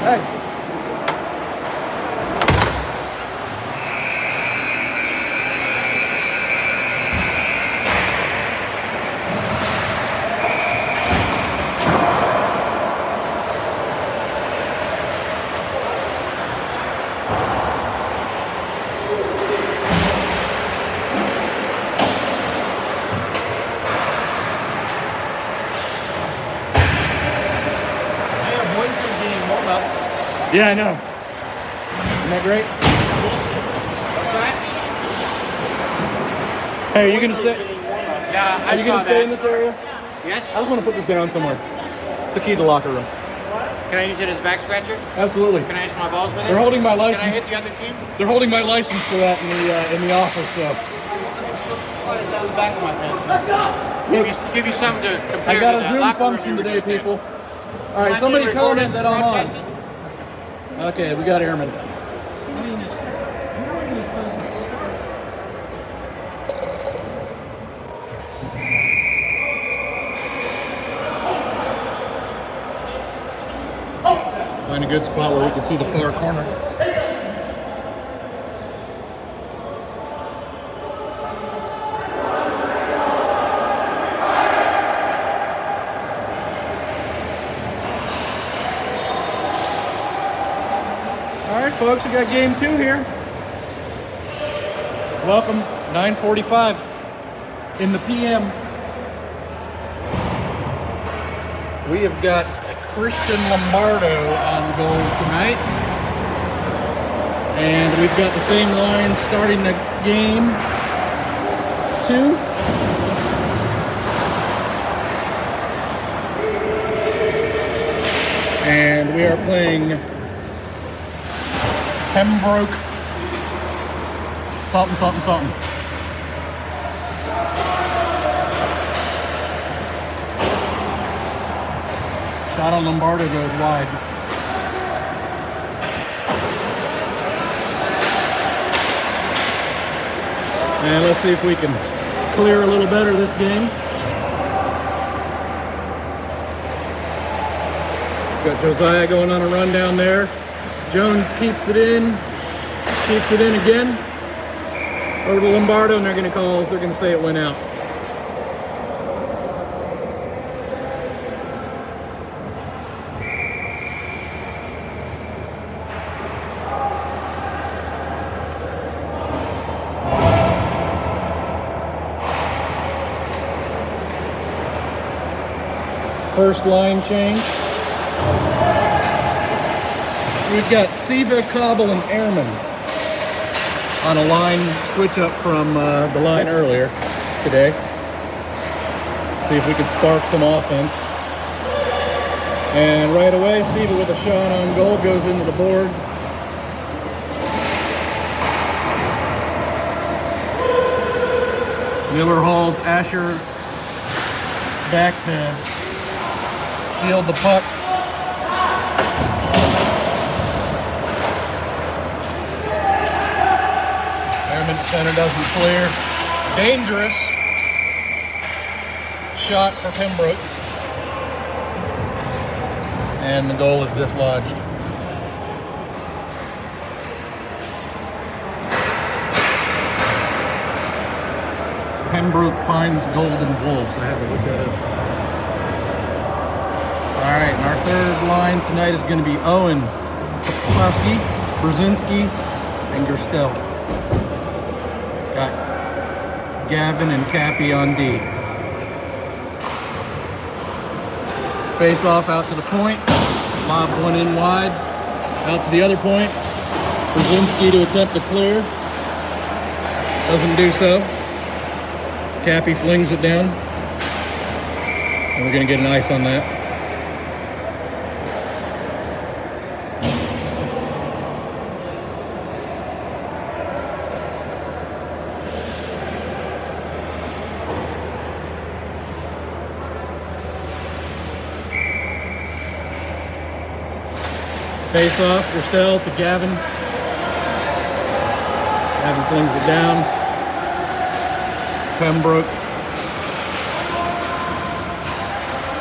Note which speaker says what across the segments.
Speaker 1: Hey. Yeah, I know. Isn't that great? Hey, are you gonna stay?
Speaker 2: Yeah,
Speaker 1: Are you gonna stay in this area?
Speaker 2: Yes?
Speaker 1: I just want to put this down somewhere. It's the key to the locker room.
Speaker 2: Can I use it as a back scratcher?
Speaker 1: Absolutely.
Speaker 2: Can I use my balls with it?
Speaker 1: They're holding my license.
Speaker 2: Can I hit the other team?
Speaker 1: They're holding my license for that in the office. So.
Speaker 2: Slide it down the back of my pants. Let's go. Give you something to compare
Speaker 1: I got
Speaker 2: to
Speaker 1: a
Speaker 2: that
Speaker 1: Zoom
Speaker 2: locker room
Speaker 1: function
Speaker 2: you were
Speaker 1: today,
Speaker 2: just in.
Speaker 1: people. All right,
Speaker 2: Am I
Speaker 1: somebody
Speaker 2: being
Speaker 1: comment
Speaker 2: recorded,
Speaker 1: that I'm on.
Speaker 2: broadcasted?
Speaker 1: Okay, we got airmen. Find a good spot where we can see the far corner. All right, folks, we got game 2 here. Welcome, 9:45 in the PM. We have got Christian Lombardo on goal tonight. And we've got the same line starting the game 2. And we are playing Pembroke something, something, something. Shot on Lombardo goes wide. And let's see if we can clear a little better this game. Got Josiah going on a run down there. Jones keeps it in again. Over to Lombardo, and they're going to say it went out. First line change. We've got Siva, Cobble, and Airman on a line switch up from the line earlier today. See if we can spark some offense. And right away, Siva with a shot on goal goes into the boards. Miller holds Asher back to field the puck. Airman at center doesn't clear. Dangerous shot for Pembroke. And the goal is dislodged. Pembroke Pines Golden Wolves. I have to look that up. All right, and our third line tonight is going to be Owen, Poplawski, Brzezinski, and Gerstel. Got Gavin and Cappy on D. Face off out to the point. Lobs one in wide. Out to the other point. Brzezinski to attempt to clear. Doesn't do so. Cappy flings it down. And we're going to get an ice on that. Face off, Gerstel to Gavin. Gavin flings it down. Pembroke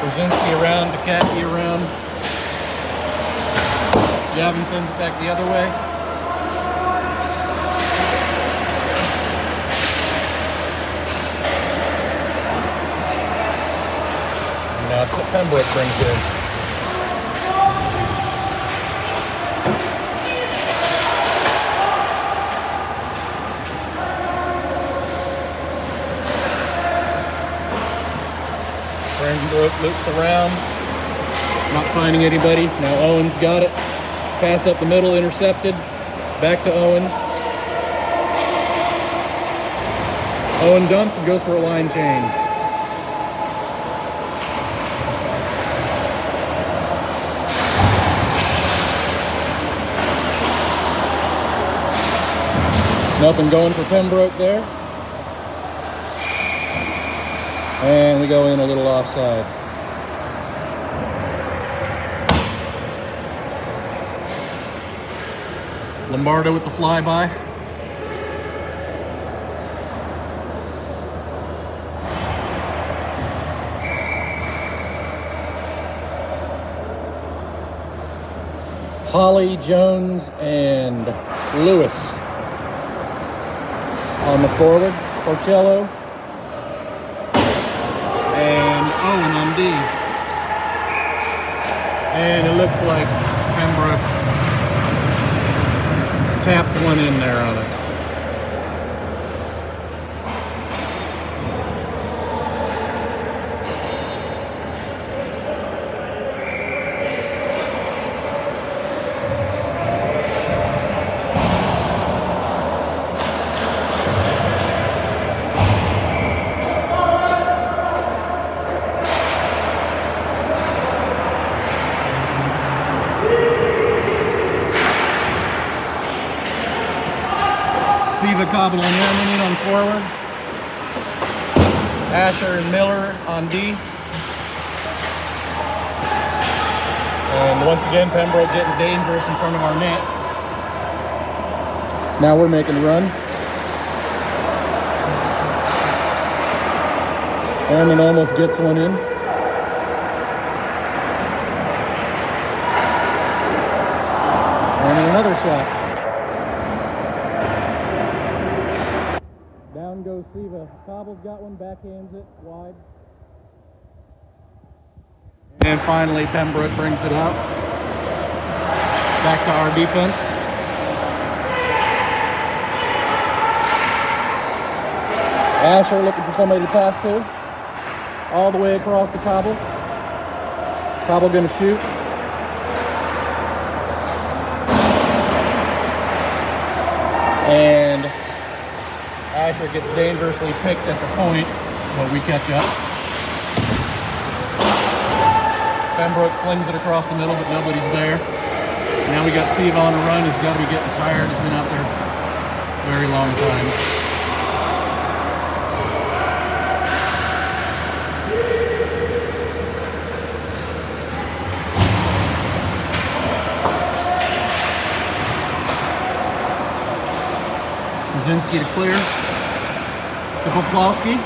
Speaker 1: Brzezinski around, DeCappy around. Gavin sends it back the other way. And now Pembroke brings it in. Pembroke loops around, not finding anybody. Now Owen's got it. Pass up the middle, intercepted. Back to Owen. Owen dumps and goes for a line change. Nothing going for Pembroke there. And we go in a little offside. Lombardo with the flyby. Holly, Jones, and Lewis on the forward. Porcello and Owen on D. And it looks like Pembroke tapped one in there on us. Siva, Cobble, and Herman on forward. Asher and Miller on D. And once again, Pembroke getting dangerous in front of our net. Now we're making a run. Herman almost gets one in. And another shot. Down goes Siva. Cobble's got one, backhands it wide. And finally, Pembroke brings it out. Back to our defense. Asher looking for somebody to pass to. All the way across to Cobble. Cobble gonna shoot. And Asher gets dangerously picked at the point, but we catch up. Pembroke flings it across the middle, but nobody's there. Now we got Siva on a run. He's got to be getting tired. He's been out there a very long time. Brzezinski to clear. To Poplawski.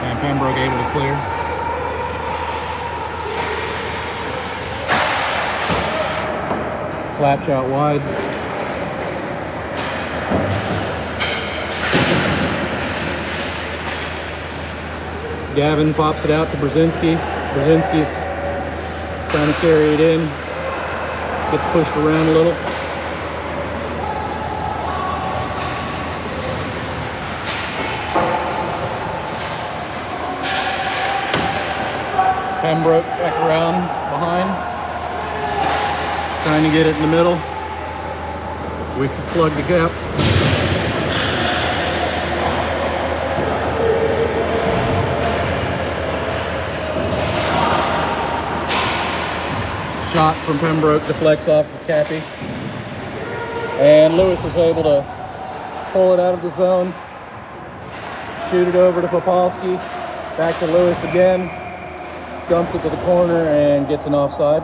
Speaker 1: And Pembroke able to clear. Flat shot wide. Gavin pops it out to Brzezinski. Brzezinski's trying to carry it in. Gets pushed around a little. Pembroke back around behind. Trying to get it in the middle. We plugged the gap. Shot from Pembroke deflects off of Cappy. And Lewis is able to pull it out of the zone. Shoot it over to Popolski. Back to Lewis again. Jumps it to the corner and gets an offside.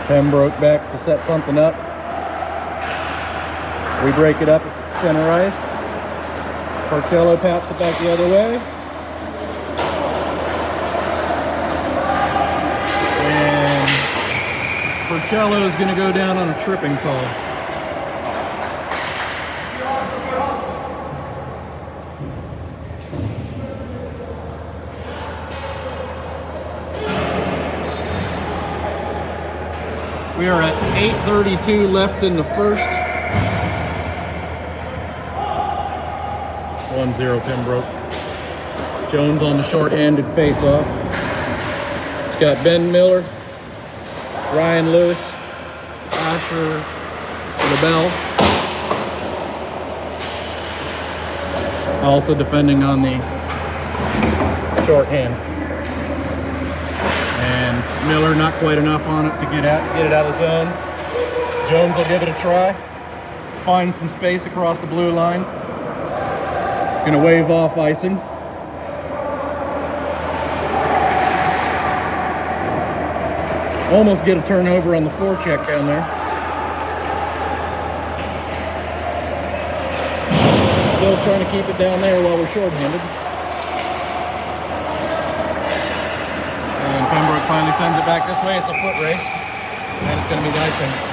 Speaker 1: Pembroke back to set something up. We break it up at center ice. Porcello paps it back the other way. And Porcello is going to go down on a tripping call. We are at 8:32 left in the first. 1-0 Pembroke. Jones on the short-handed face-off. It's got Ben Miller, Ryan Lewis, Asher LaBelle. Also defending on the shorthand. And Miller not quite enough on it to get it out of the zone. Jones will give it a try. Find some space across the blue line. Gonna wave off icing. Almost get a turnover on the forecheck down there. Still trying to keep it down there while we're shorthanded. And Pembroke finally sends it back this way. It's a foot race. And it's gonna be icing.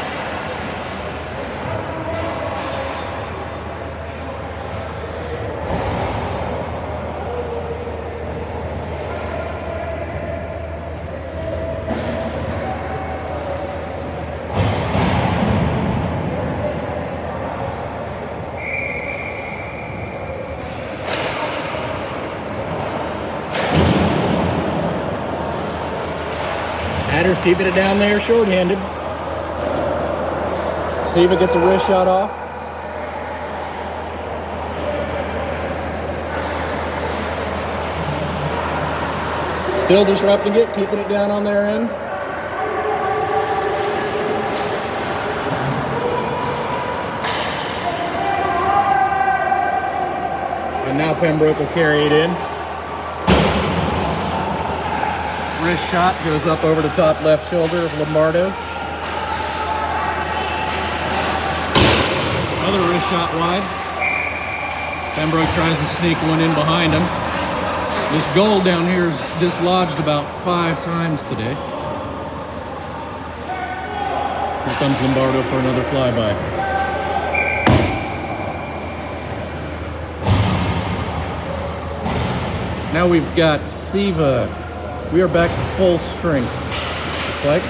Speaker 1: Hatters keeping it down there, short-handed. See if it gets a wrist shot off. Still disrupting it, keeping it down on their end. And now Pembroke will carry it in. Wrist shot goes up over the top left shoulder of Lombardo. Another wrist shot wide. Pembroke tries to sneak one in behind him. This goal down here is dislodged about 5 times today. Here comes Lombardo for another flyby. Now we've got Siva. We are back to full strength, looks like.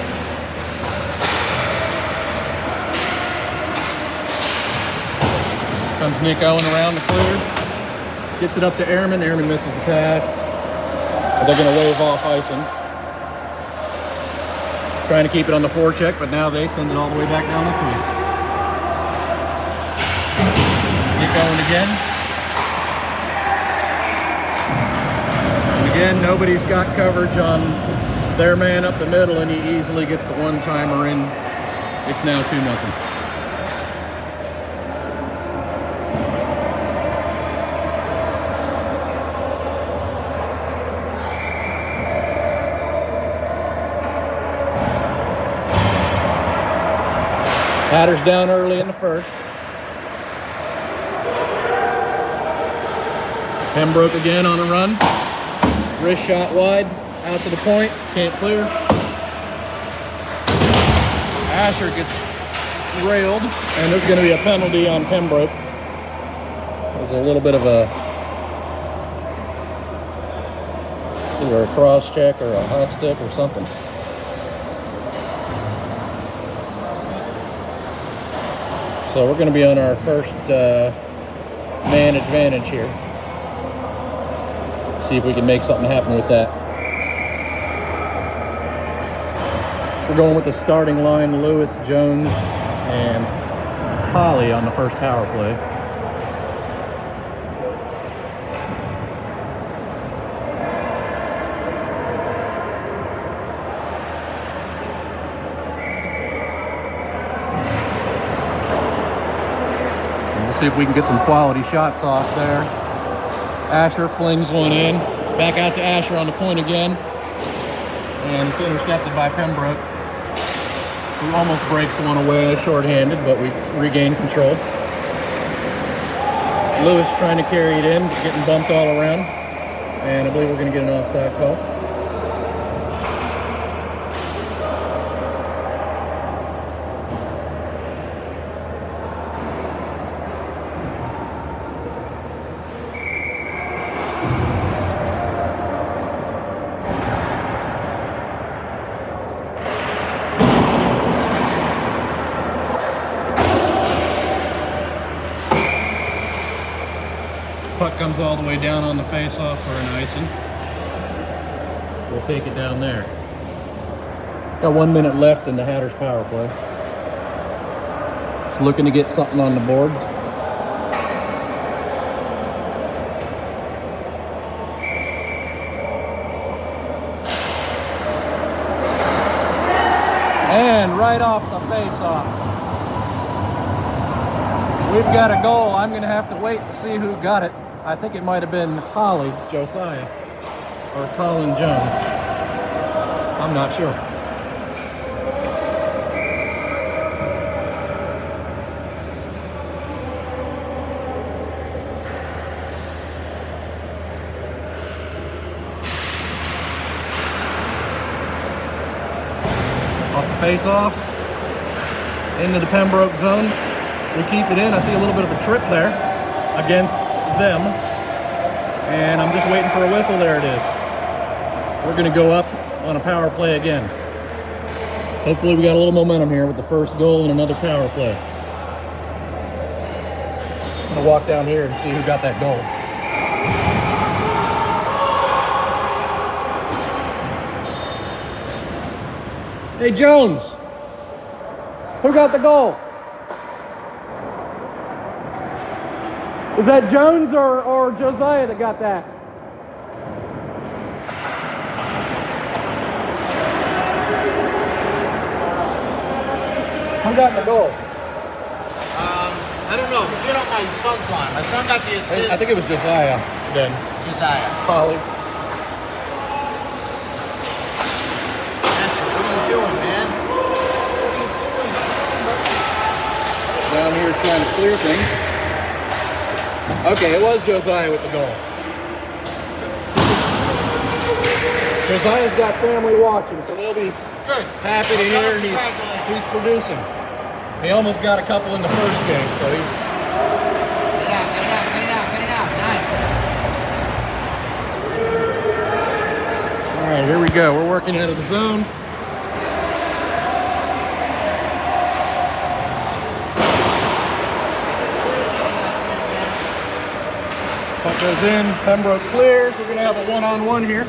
Speaker 1: Comes Nick Owen around the clear. Gets it up to Ehrman. Ehrman misses the pass. But they're going to wave off icing. Trying to keep it on the forecheck, but now they send it all the way back down this way. Nick Owen again. Again, nobody's got coverage on their man up the middle, and he easily gets the one-timer in. It's now 2-0. Hatters down early in the first. Pembroke again on a run. Wrist shot wide, out to the point, can't clear. Asher gets railed, and there's going to be a penalty on Pembroke. There's a little bit of either a cross check or a hot stick or something. So we're going to be on our first man advantage here. See if we can make something happen with that. We're going with the starting line: Lewis, Jones, and Holly on the first power play. And we'll see if we can get some quality shots off there. Asher flings one in. Back out to Asher on the point again. And it's intercepted by Pembroke. We almost breaks one away shorthanded, but we regained control. Lewis trying to carry it in, getting bumped all around. And I believe we're going to get an offside call. Puck comes all the way down on the face-off for an icing. We'll take it down there. Got 1 minute left in the Hatters power play. Just looking to get something on the board. And right off the face-off. We've got a goal. I'm going to have to wait to see who got it. I think it might have been Holly Josiah or Colin Jones. I'm not sure. Off the face-off, into the Pembroke zone. We keep it in. I see a little bit of a trip there against them. And I'm just waiting for a whistle. There it is. We're going to go up on a power play again. Hopefully we got a little momentum here with the first goal and another power play. I'm going to walk down here and see who got that goal. Hey, Jones. Who got the goal? Was that Jones or Josiah that got that? Who got the goal?
Speaker 2: I don't know. Get on my son's line. My son got the assist.
Speaker 1: I think it was Josiah then.
Speaker 2: Josiah.
Speaker 1: Holly.
Speaker 2: Answer, what are you doing, man? What are you doing?
Speaker 1: Down here trying to clear things. Okay, it was Josiah with the goal. Josiah's got family watching, so they'll be
Speaker 2: Good.
Speaker 1: happy to hear he's producing. He almost got a couple in the first game, so he's...
Speaker 2: Get it out. Nice.
Speaker 1: All right, here we go. We're working out of the zone. Puck goes in, Pembroke clears. We're going to have a one-on-one here.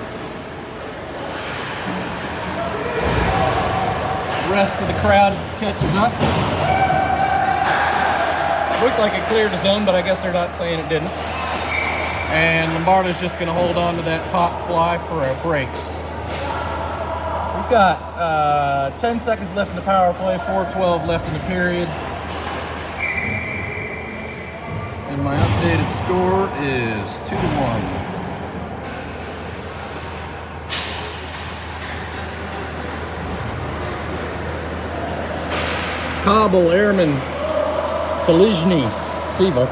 Speaker 1: The rest of the crowd catches up. Looked like it cleared the zone, but I guess they're not saying it didn't. And Lombardo's just going to hold on to that pop fly for a break. We've got 10 seconds left in the power play, 4:12 left in the period. And my updated score is 2-1. Kabel, Airman, Kalijny, Siva.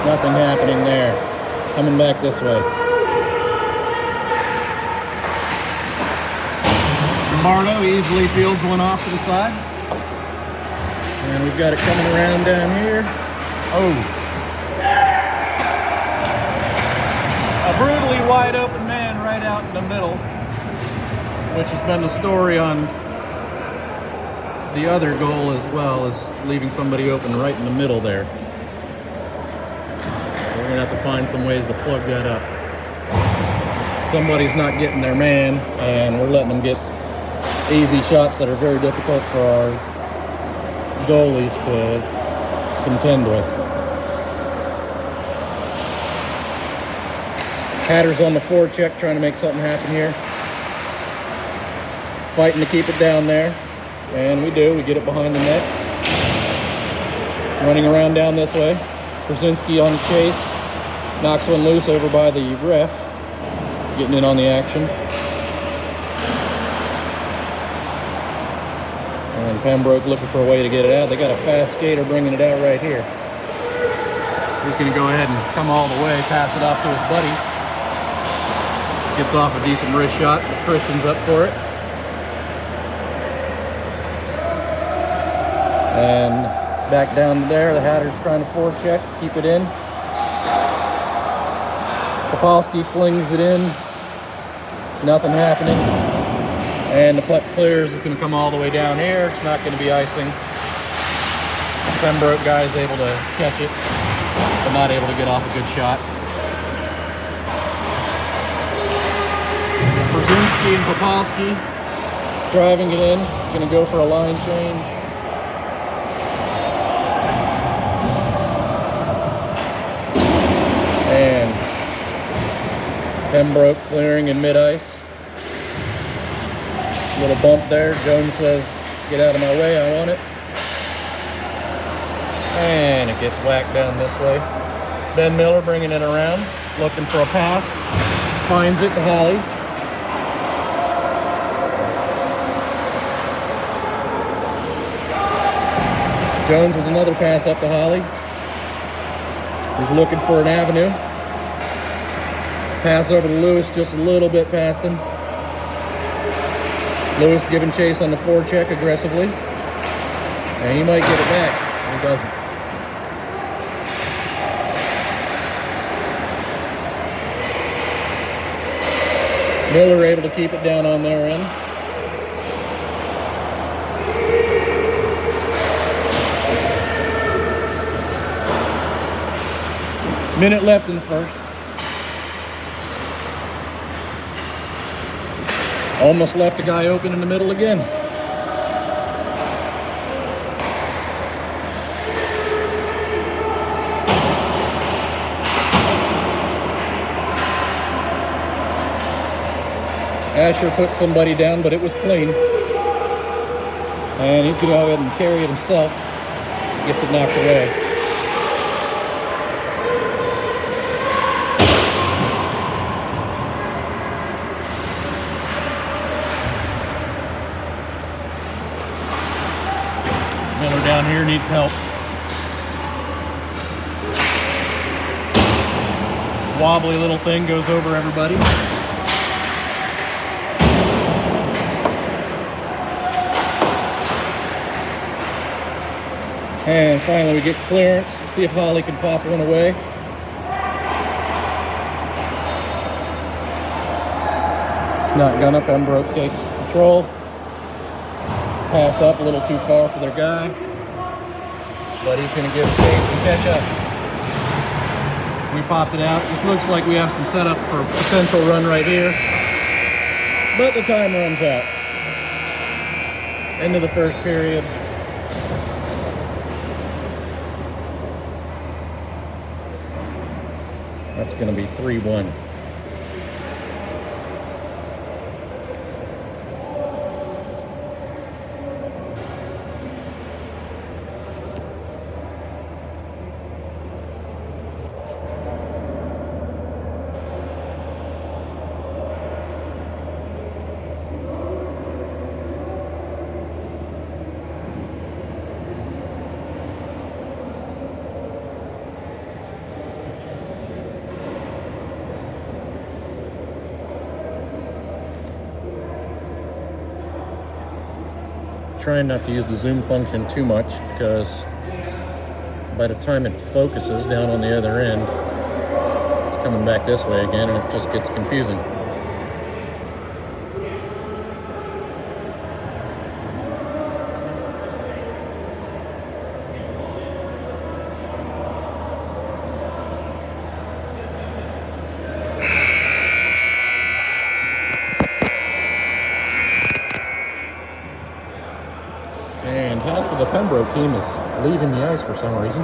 Speaker 1: Nothing happening there. Coming back this way. Lombardo easily fields one off to the side. And we've got it coming around down here. Oh. A brutally wide open man right out in the middle, which has been the story on the other goal as well, is leaving somebody open right in the middle there. So we're gonna have to find some ways to plug that up. Somebody's not getting their man, and we're letting them get easy shots that are very difficult for our goalies to contend with. Hatters on the forecheck, trying to make something happen here. Fighting to keep it down there. And we do. We get it behind the net. Running around down this way. Brzezinski on chase. Knocks one loose over by the ref, getting in on the action. And Pembroke looking for a way to get it out. They got a fast skater bringing it out right here. He's going to go ahead and come all the way, pass it off to his buddy. Gets off a decent wrist shot, but Christian's up for it. And back down there, the Hatter's trying to forecheck, keep it in. Popolski flings it in, nothing happening. And the puck clears, it's going to come all the way down here. It's not going to be icing. Pembroke guy is able to catch it, but not able to get off a good shot. Brzezinski and Popolski driving it in, going to go for a line change. And Pembroke clearing in mid-ice. Little bump there. Jones says, get out of my way, I want it. And it gets whacked down this way. Ben Miller bringing it around, looking for a pass. Finds it to Holly. Jones with another pass up to Holly. He's looking for an avenue. Pass over to Lewis, just a little bit past him. Lewis giving chase on the forecheck aggressively. And he might get it back. He doesn't. Miller able to keep it down on their end. Minute left in the first. Almost left a guy open in the middle again. Asher put somebody down, but it was clean. And he's going to go ahead and carry it himself. Gets it knocked away. Miller down here needs help. Wobbly little thing goes over everybody. And finally we get clearance. See if Holly can pop one away. It's not gonna. Pembroke takes control. Pass up a little too far for their guy. But he's gonna give chase and catch up. We popped it out. This looks like we have some setup for a potential run right here. But the time runs out. End of the first period. That's going to be 3-1. Trying not to use the zoom function too much because by the time it focuses down on the other end, it's coming back this way again and it just gets confusing. And half of the Pembroke team is leaving the ice for some reason.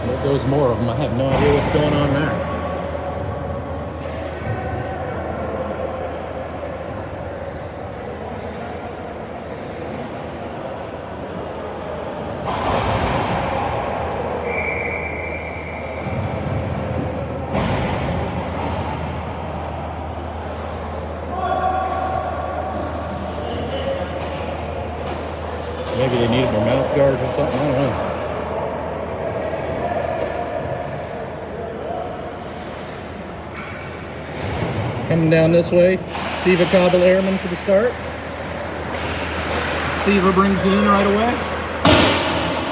Speaker 1: There goes more of them. I have no idea what's going on there. Maybe they needed more mouth guards or something. I don't know. Coming down this way, Siva Cobble Airman for the start. Siva brings it in right away.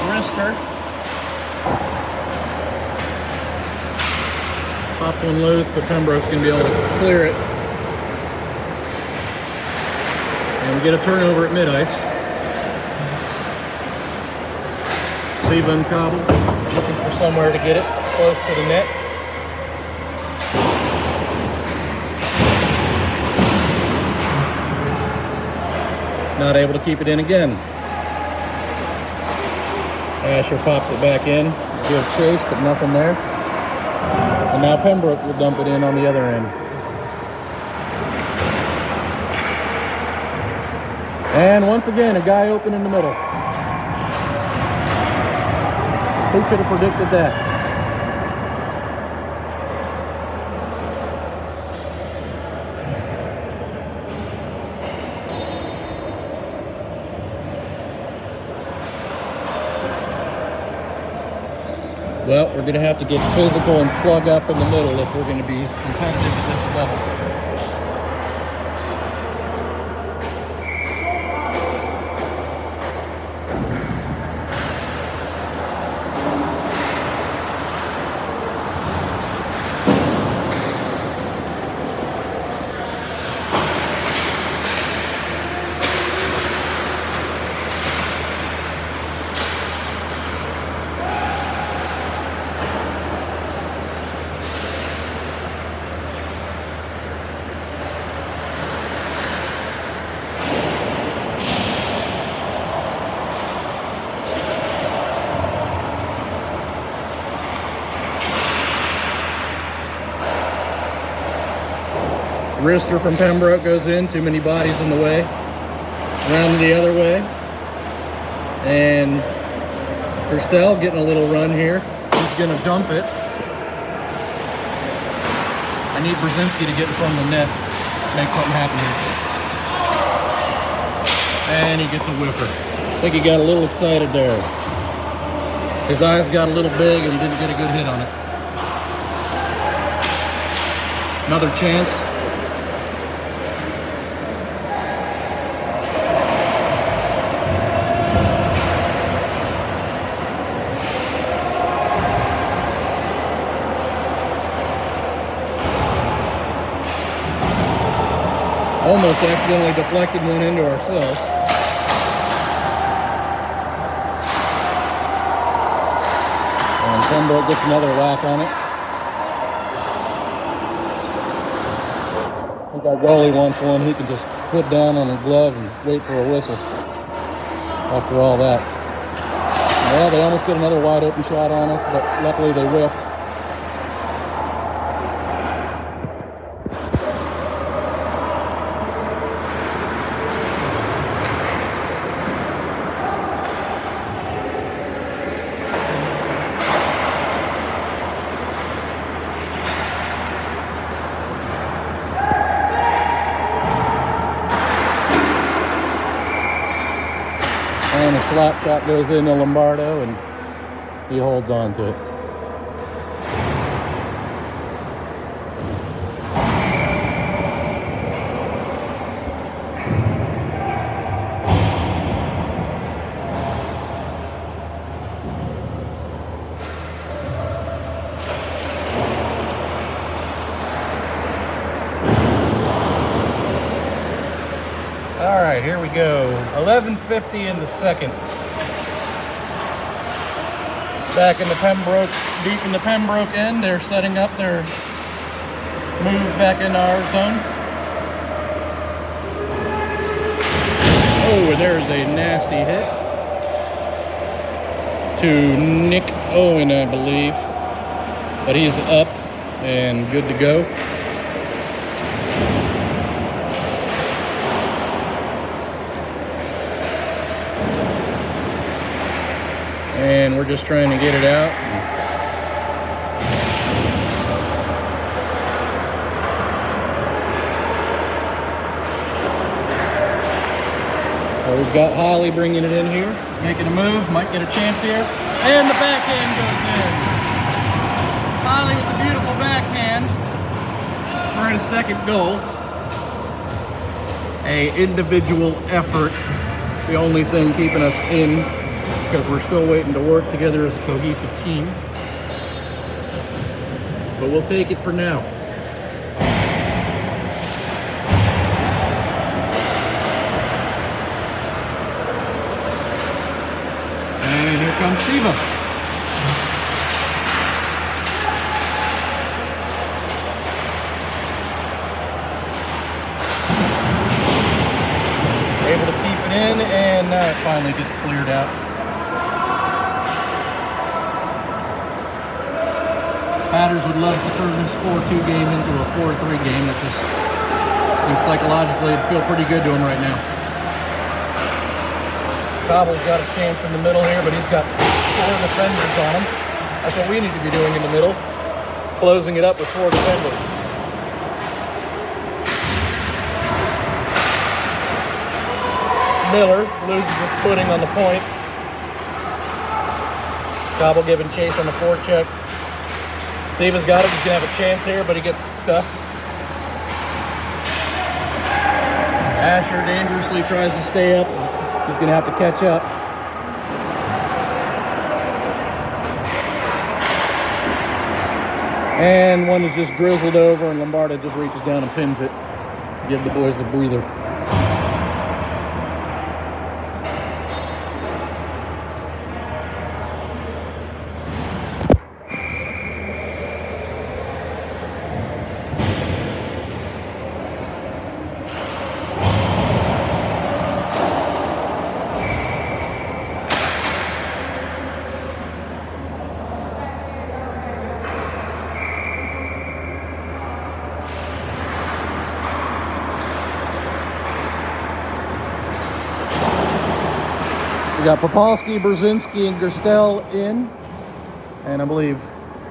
Speaker 1: Wrister. Pops one loose, but Pembroke's going to be able to clear it. And we get a turnover at mid-ice. Siva and Cobble looking for somewhere to get it close to the net. Not able to keep it in again. Asher pops it back in. Good chase, but nothing there. And now Pembroke will dump it in on the other end. And once again, a guy open in the middle. Who could have predicted that? Well, we're going to have to get physical and plug up in the middle if we're going to be competitive at this level. Wrister from Pembroke goes in, too many bodies in the way. Around the other way. And Gerstel getting a little run here. He's going to dump it. I need Brzezinski to get in front of the net, make something happen here. And he gets a whiffer. I think he got a little excited there. His eyes got a little big and he didn't get a good hit on it. Another chance. Almost accidentally deflected one into ourselves. And Pembroke gets another whack on it. I think our goalie wants one he can just put down on a glove and wait for a whistle. After all that. Well, they almost get another wide open shot on us, but luckily they whiffed. And a slap shot goes into Lombardo, and he holds on to it. All right, here we go. 11:50 in the second. Back in the Pembroke, deep in the Pembroke end, they're setting up their move back into our zone. Oh, and there's a nasty hit to Nick Owen, I believe. But he's up and good to go. And we're just trying to get it out. Well, we've got Holly bringing it in here. Making a move, might get a chance here. And the backhand goes in. Finally with a beautiful backhand for his second goal. A individual effort, the only thing keeping us in, because we're still waiting to work together as a cohesive team. But we'll take it for now. And here comes Siva. Able to keep it in, and now it finally gets cleared out. Batters would love to turn this 4-2 game into a 4-3 game. That just, I think psychologically it'd feel pretty good to him right now. Cobble's got a chance in the middle here, but he's got 4 defenders on him. That's what we need to be doing in the middle, closing it up with 4 defenders. Miller loses his footing on the point. Cobble giving chase on the forecheck. Siva's got it. He's going to have a chance here, but he gets stuffed. Asher dangerously tries to stay up. He's going to have to catch up. And one is just drizzled over, and Lombardo just reaches down and pins it. Give the boys a breather. We got Popolski, Brzezinski, and Gerstel in. And I believe,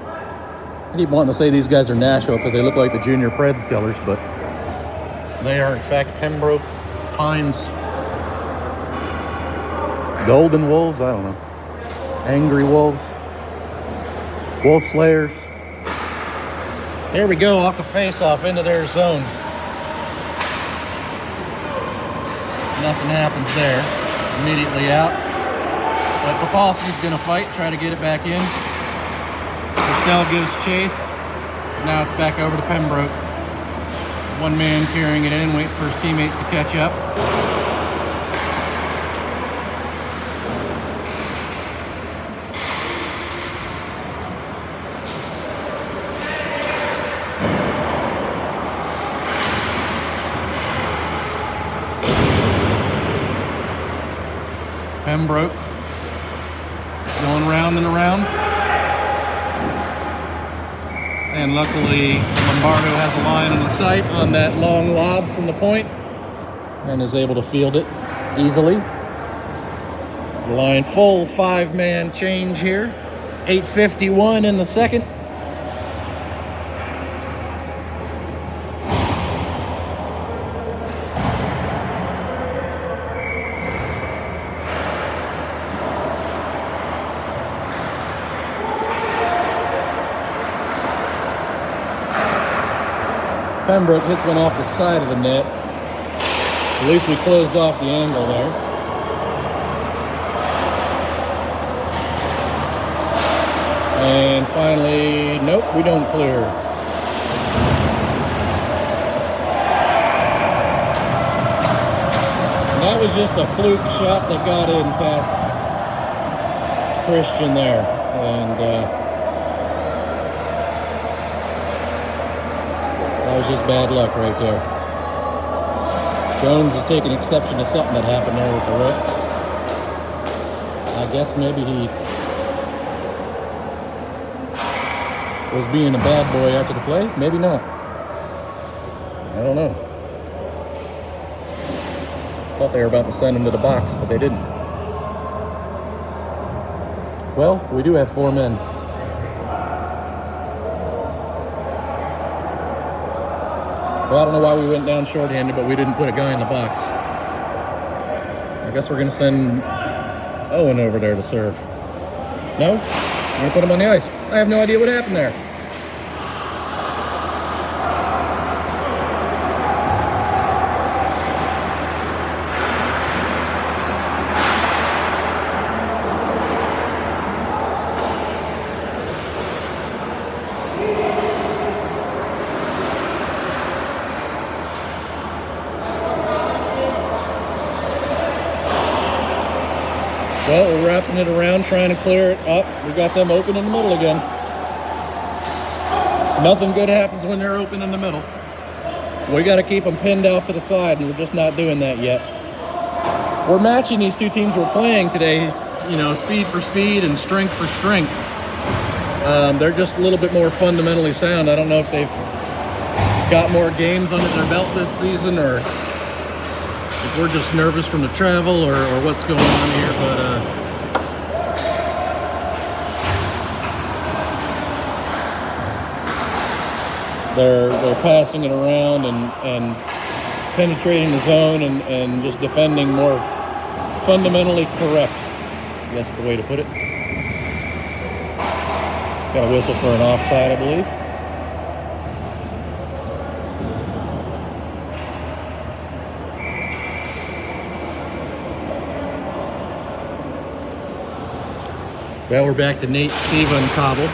Speaker 1: I keep wanting to say these guys are Nashville because they look like the Junior Preds colors, but they are in fact Pembroke Pines. Golden Wolves, I don't know. Angry Wolves. Wolf Slayers. Here we go, off the face-off into their zone. Nothing happens there. Immediately out. But Popolski's going to fight, try to get it back in. Gerstel gives chase. Now it's back over to Pembroke. One man carrying it in, waiting for his teammates to catch up. Pembroke going round and around, and luckily Lombardo has a line on the sight on that long lob from the point and is able to field it easily. The line full, 5-man change here, 8:51 in the second. Pembroke hits one off the side of the net. At least we closed off the angle there. And finally, nope, we don't clear. And that was just a fluke shot that got in past Christian there. And that was just bad luck right there. Jones is taking exception to something that happened there with the ref. I guess maybe he was being a bad boy after the play. Maybe not. I don't know. Thought they were about to send him to the box, but they didn't. Well, we do have 4 men. Well, I don't know why we went down shorthanded, but we didn't put a guy in the box. I guess we're going to send Owen over there to serve. No? I'm gonna put him on the ice. I have no idea what happened there. Well, we're wrapping it around, trying to clear it up. We got them open in the middle again. Nothing good happens when they're open in the middle. We got to keep them pinned off to the side, and we're just not doing that yet. We're matching these two teams we're playing today, you know, speed for speed and strength for strength. They're just a little bit more fundamentally sound. I don't know if they've got more games under their belt this season, or if we're just nervous from the travel, or what's going on here, but they're passing it around and penetrating the zone and just defending more fundamentally correct. I guess is the way to put it. Got a whistle for an offside, I believe. Well, we're back to Nate, Siva, and Cobble.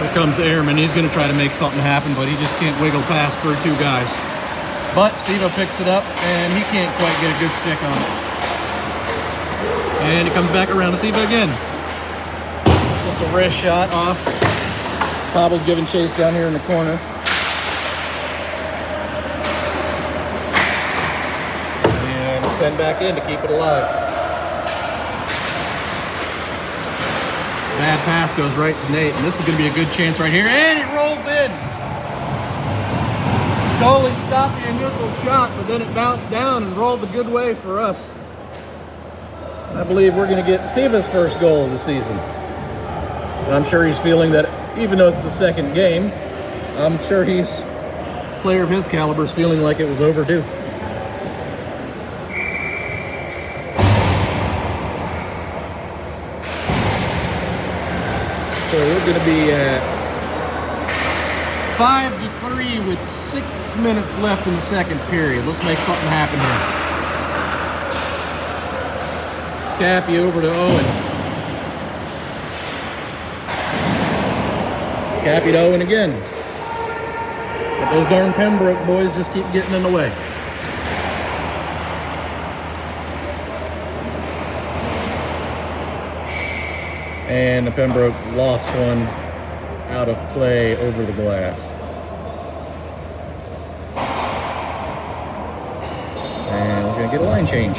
Speaker 1: Here comes Airman. He's going to try to make something happen, but he just can't wiggle past through two guys. But Siva picks it up, and he can't quite get a good stick on it. And it comes back around to Siva again. It's a wrist shot off. Cobble's giving chase down here in the corner. And send back in to keep it alive. Bad pass goes right to Nate, and this is going to be a good chance right here. And it rolls in. Goalie stopped the initial shot, but then it bounced down and rolled the good way for us. I believe we're going to get Siva's first goal of the season. I'm sure he's feeling that, even though it's the second game, I'm sure he's, a player of his caliber, is feeling like it was overdue. So we're going to be at 5-3 with 6 minutes left in the second period. Let's make something happen here. Cappy over to Owen. Cappy to Owen again. But those darn Pembroke boys just keep getting in the way. And the Pembroke lofts one out of play over the glass. And we're going to get a line change.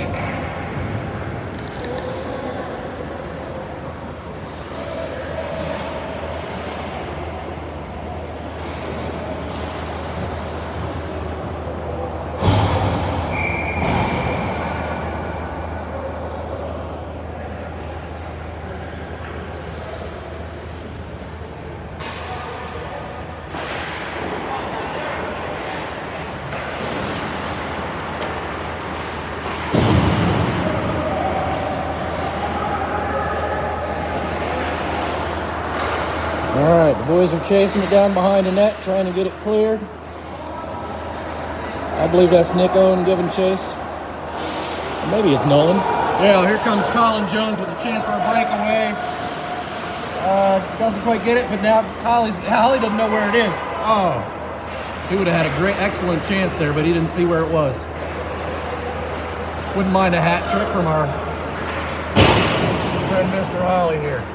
Speaker 1: All right, the boys are chasing it down behind the net, trying to get it cleared. I believe that's Nick Owen giving chase. Or maybe it's Nolan. Yeah, here comes Colin Jones with a chance for a breakaway. Doesn't quite get it, but now Holly doesn't know where it is. Oh, he would have had a excellent chance there, but he didn't see where it was. Wouldn't mind a hat trick from our friend Mr. Holly here.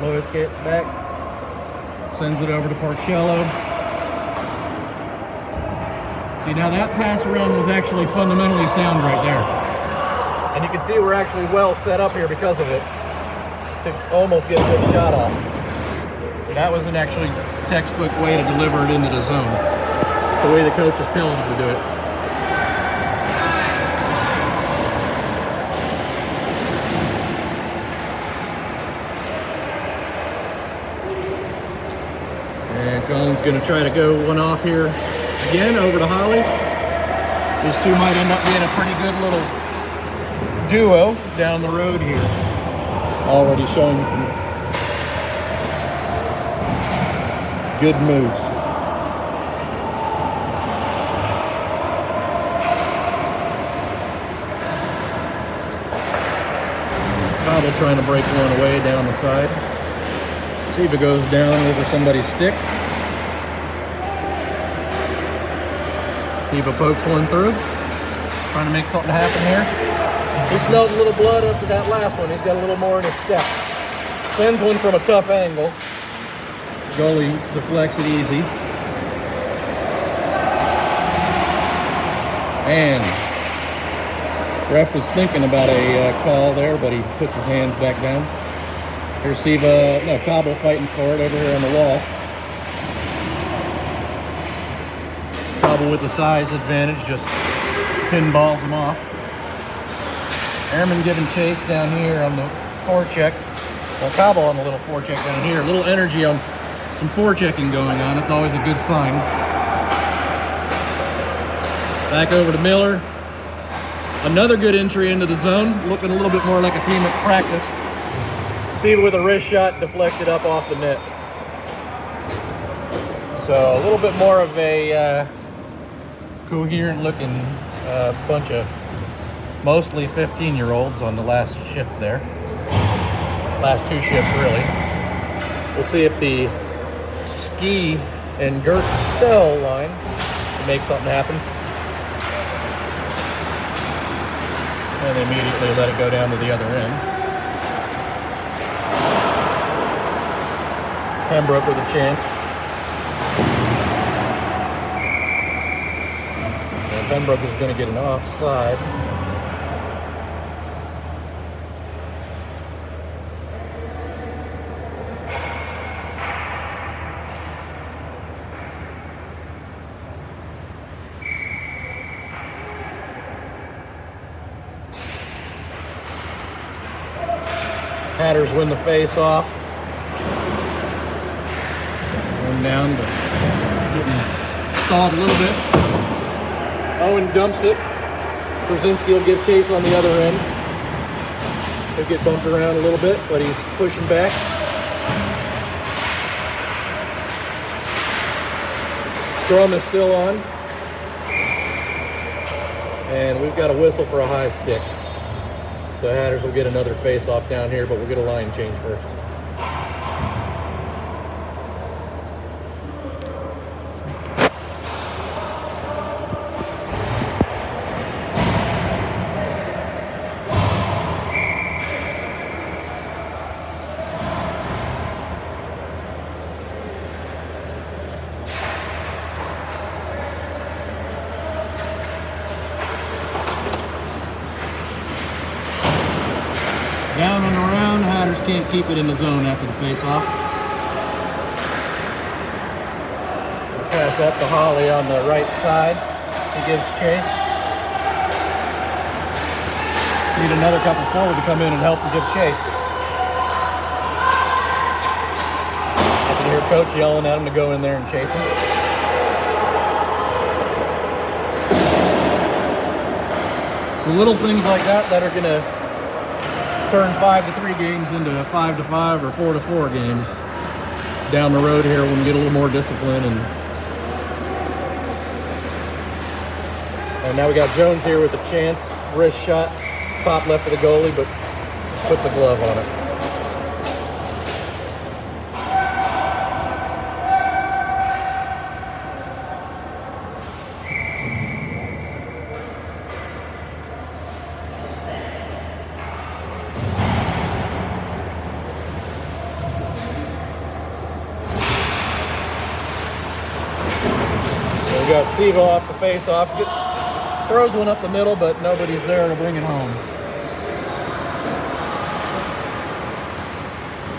Speaker 1: Lewis gets back, sends it over to Parcello. See, now that pass run was actually fundamentally sound right there. And you can see we're actually well set up here because of it to almost get a good shot off. That was an actually textbook way to deliver it into the zone. It's the way the coach is telling them to do it. Colin's gonna try to go one off here again over to Holly. These two might end up being a pretty good little duo down the road here. Already showing some good moves. Cobble trying to break one away down the side. Siva goes down over somebody's stick. Siva pokes one through. Trying to make something happen here. He smelled a little blood after that last one. He's got a little more in his step. Sends one from a tough angle. Goalie deflects it easy. And ref was thinking about a call there, but he puts his hands back down. Here's Siva, no, Cobble fighting for it over here on the wall. Cobble with the size advantage, just pinballs him off. Airman giving chase down here on the forecheck. Well, Cobble on the little forecheck down here. A little energy on some forechecking going on. It's always a good sign. Back over to Miller. Another good entry into the zone. Looking a little bit more like a team that's practiced. Siva with a wrist shot deflected up off the net. So a little bit more of a coherent looking bunch of mostly 15-year-olds on the last shift there. Last two shifts, really. We'll see if the Ski and Gert Stell line can make something happen. And they immediately let it go down to the other end. Pembroke with a chance. And Pembroke is going to get an offside. Hatters win the face-off. Going down, but getting stalled a little bit. Owen dumps it. Brzezinski will give chase on the other end. He'll get bumped around a little bit, but he's pushing back. Scrum is still on. And we've got a whistle for a high stick. So Hatters will get another face-off down here, but we'll get a line change first. Down and around, Hatters can't keep it in the zone after the face-off. We'll pass up to Holly on the right side. He gives chase. Need another couple forward to come in and help and give chase. I can hear Coach yelling at him to go in there and chase him. So little things like that that are going to turn 5-3 games into 5-5 or 4-4 games down the road here when we get a little more discipline. And now we got Jones here with a chance. Wrist shot, top left of the goalie, but puts a glove on it. We got Siva off the face-off. Throws one up the middle, but nobody's there to bring it home.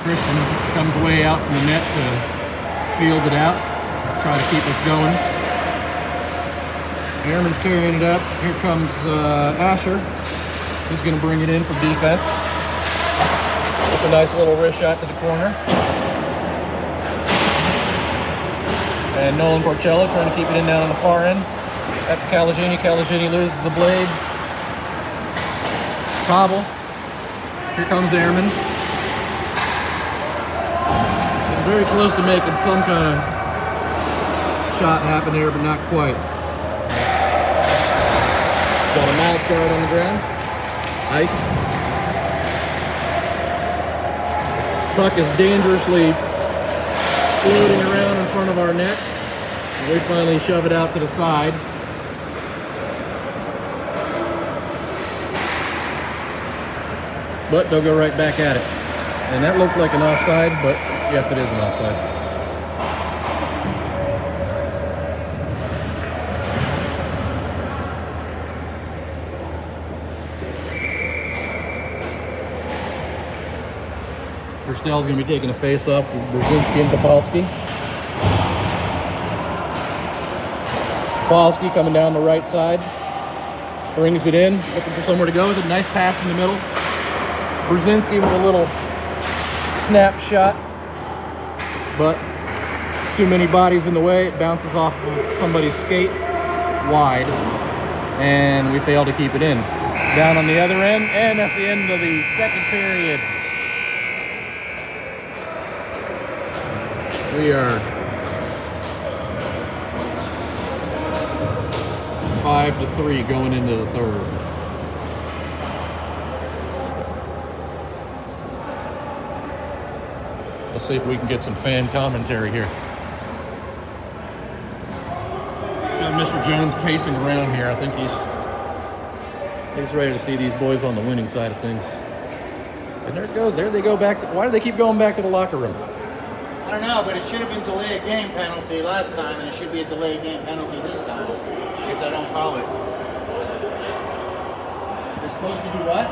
Speaker 1: Christian comes way out from the net to field it out, try to keep us going. Airman's carrying it up. Here comes Asher. He's going to bring it in for defense. It's a nice little wrist shot to the corner. And Nolan Porcello trying to keep it in down on the far end. After Calagini. Calagini loses the blade. Cobble. Here comes Airman. Getting very close to making some kind of shot happen here, but not quite. Got a mouth guard on the ground. Ice. Puck is dangerously floating around in front of our net. And we finally shove it out to the side. But they'll go right back at it. And that looked like an offside, but yes, it is an offside. Burstell's going to be taking a face-off with Brzezinski and Topolsky. Topolsky coming down the right side. Brings it in, looking for somewhere to go with it. Nice pass in the middle. Brzezinski with a little snapshot, but too many bodies in the way. It bounces off of somebody's skate wide, and we fail to keep it in. Down on the other end, and that's the end of the second period. We are 5-3 going into the third. Let's see if we can get some fan commentary here. Got Mr. Jones pacing around here. I think he's ready to see these boys on the winning side of things. And there they go back. Why do they keep going back to the locker room?
Speaker 2: I don't know, but it should have been delay of game penalty last time, and it should be a delay of game penalty this time, if they don't call it. They're supposed to do what?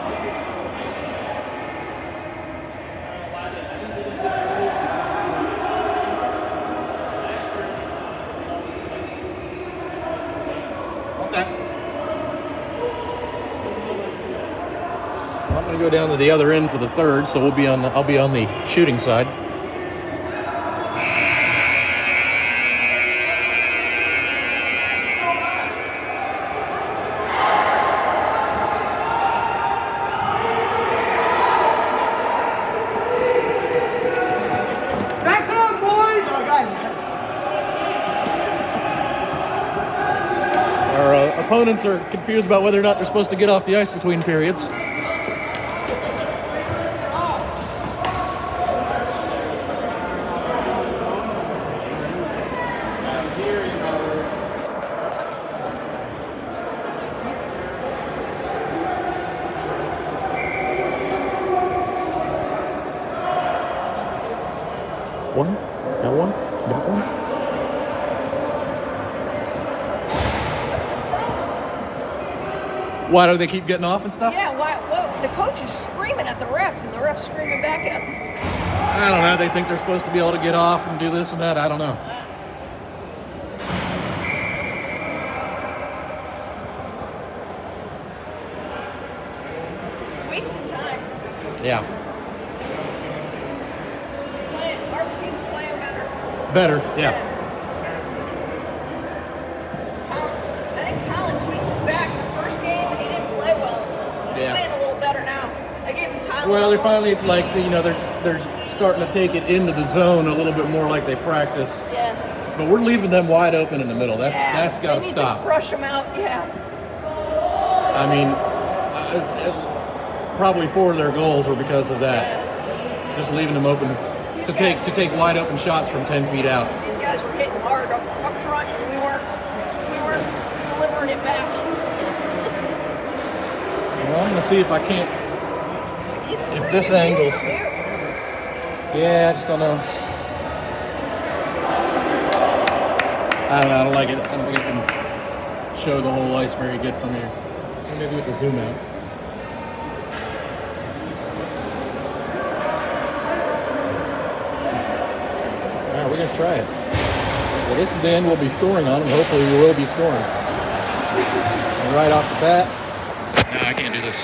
Speaker 2: Okay.
Speaker 1: I'm going to go down to the other end for the third, so I'll be on the shooting side. Opponents are confused about whether or not they're supposed to get off the ice between periods. One? Got one? Got one? Why do they keep getting off and stuff?
Speaker 3: Yeah, why? Well, the coach is screaming at the ref, and the ref's screaming back at him.
Speaker 1: I don't know. They think they're supposed to be able to get off and do this and that. I don't know.
Speaker 3: Wasting time.
Speaker 1: Yeah.
Speaker 3: Our team's playing better.
Speaker 1: Better, yeah.
Speaker 3: I think Colin tweaked his back the first game, and he didn't play well. He's playing a little better now. I gave him Tyler.
Speaker 1: Well, they're finally they're starting to take it into the zone a little bit more like they practice.
Speaker 3: Yeah.
Speaker 1: But we're leaving them wide open in the middle. That's got to stop.
Speaker 3: To brush them out. Yeah.
Speaker 1: I mean, probably 4 of their goals were because of that.
Speaker 3: Yeah.
Speaker 1: Just leaving them open to take wide open shots from 10 feet out.
Speaker 3: These guys were hitting hard up front, and we weren't delivering it back.
Speaker 1: Well, I'm gonna see if I can't. If this angle's. Yeah, I just don't know. I don't know. I don't like it. I don't think I can show the whole ice very good from here. Maybe with the zoom out. We're going to try it. Well, this is the end we'll be scoring on, and hopefully we will be scoring. And right off the bat. No, I can't do this.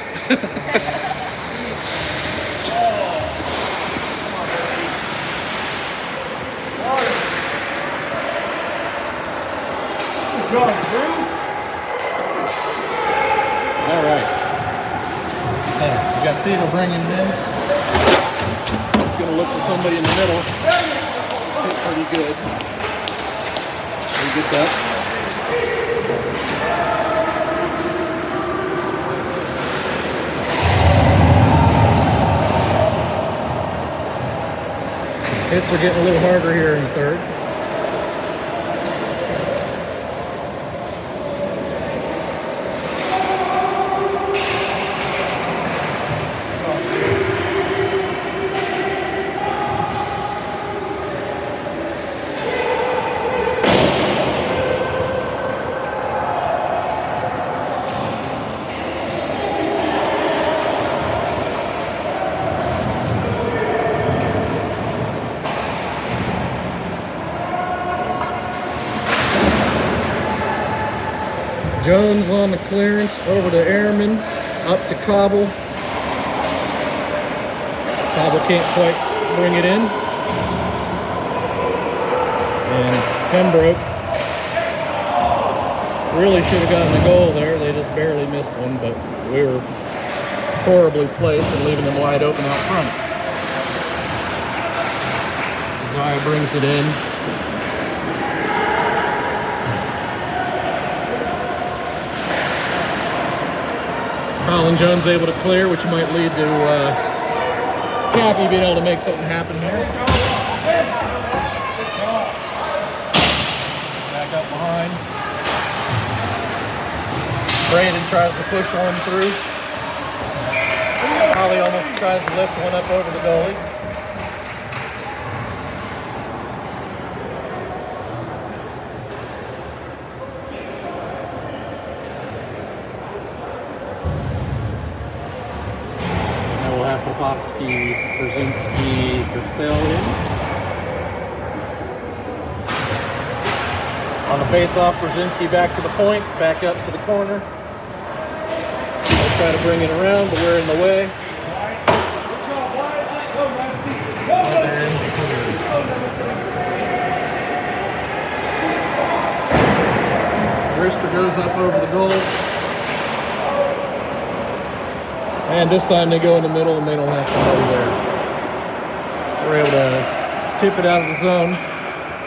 Speaker 1: Siva bringing him in. He's going to look for somebody in the middle. Hit pretty good. He gets up. Hits are getting a little harder here in the third. Jones on the clearance, over to Airman, up to Cobble. Cobble can't quite bring it in. And Pembroke really should have gotten the goal there. They just barely missed one, but we were horribly placed and leaving them wide open out front. Zaya brings it in. Colin Jones able to clear, which might lead to Cappy being able to make something happen here. Back up behind. Brandon tries to push one through. Holly almost tries to lift one up over the goalie. Popovsky, Brzezinski, Gerstel in. On the face-off, Brzezinski back to the point, back up to the corner. They'll try to bring it around, but we're in the way. Brister goes up over the goal. And this time they go in the middle and they don't have somebody there. We're able to tip it out of the zone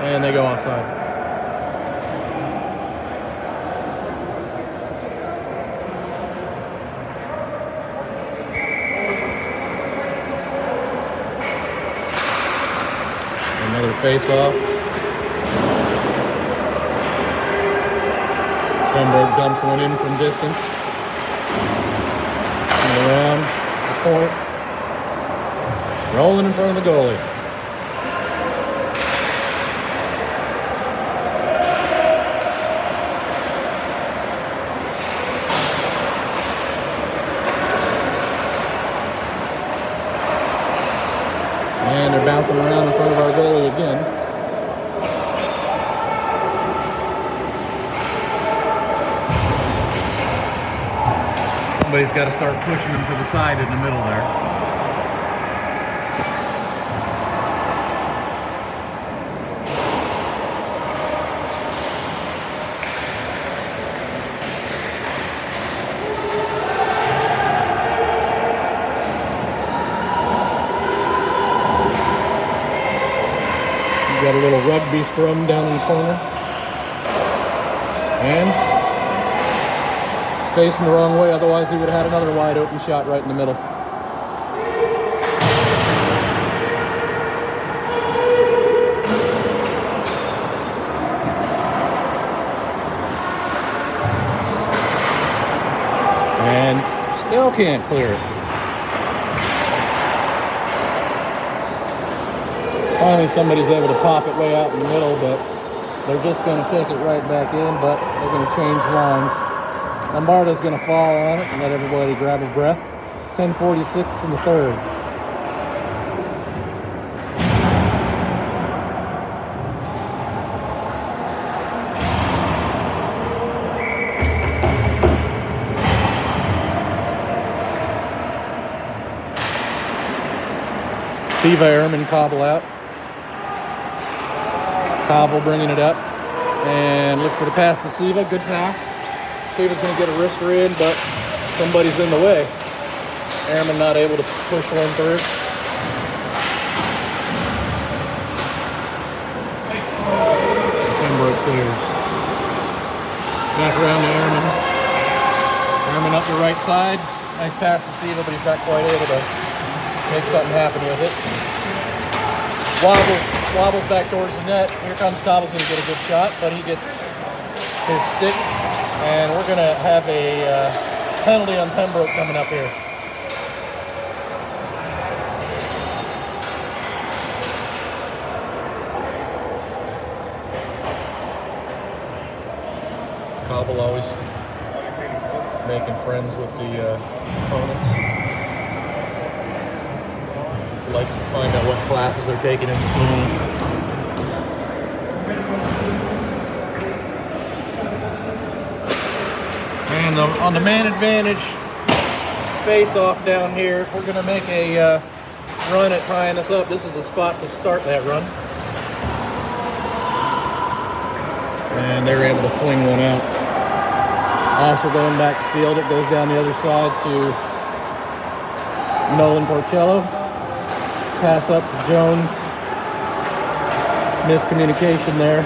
Speaker 1: and they go offside. Another face-off. Pembroke dumps one in from distance. Around the point, rolling in front of the goalie. And they're bouncing around in front of our goalie again. Somebody's got to start pushing them to the side in the middle there. You got a little rugby scrum down in the corner. And facing the wrong way, otherwise he would have had another wide open shot right in the middle. And still can't clear it. Finally somebody's able to pop it way out in the middle, but they're just going to take it right back in, but they're going to change lines. Lombardo's going to fall on it and let everybody grab a breath. 10:46 in the third. Siva, Airman, Cobble out. Cobble bringing it up and look for the pass to Siva. Good pass. Siva's going to get a wrister in, but somebody's in the way. Airman not able to push one through. Pembroke clears. Back around to Airman. Airman up the right side. Nice pass to Siva, but he's not quite able to make something happen with it. Wobbles back towards the net. Here comes Cobble's going to get a good shot, but he gets his stick, and we're going to have a penalty on Pembroke coming up here. Cobble always making friends with the opponents. Likes to find out what classes they're taking in school. And on the man advantage face-off down here, if we're going to make a run at tying this up, this is the spot to start that run. And they're able to fling one out. Osher going back to field. It goes down the other side to Nolan Porcello. Pass up to Jones. Miscommunication there.